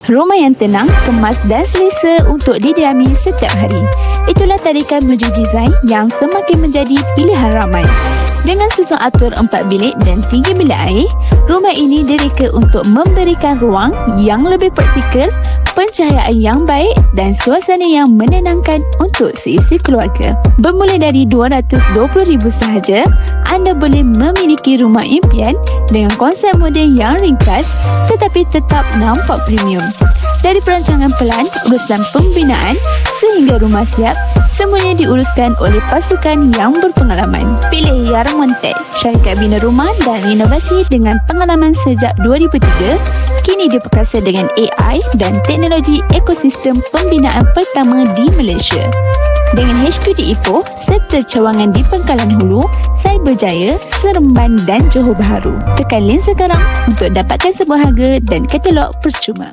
Rumah yang tenang, kemas dan selesa untuk didiami setiap hari. Itulah tarikan menuju desain yang semakin menjadi pilihan ramai. Dengan susun atur 4 bilik dan 3 bilik air, rumah ini direka untuk memberikan ruang yang lebih praktikal, pencahayaan yang baik dan suasana yang menenangkan untuk seisi keluarga. Bermula dari RM220,000 sahaja, anda boleh memiliki rumah impian dengan konsep moden yang ringkas tetapi tetap nampak premium. Dari perancangan pelan, urusan pembinaan sehingga rumah siap, semuanya diuruskan oleh pasukan yang berpengalaman. Pilih Yarang Montek, syarikat bina rumah dan renovasi dengan pengalaman sejak 2003, kini diperkasa dengan AI dan teknologi ekosistem pembinaan pertama di Malaysia. Dengan HQ di Ipoh, serta cawangan di Pangkalan Hulu, Cyberjaya, Seremban dan Johor Bahru. Tekan link sekarang untuk dapatkan sebuah harga dan katalog percuma.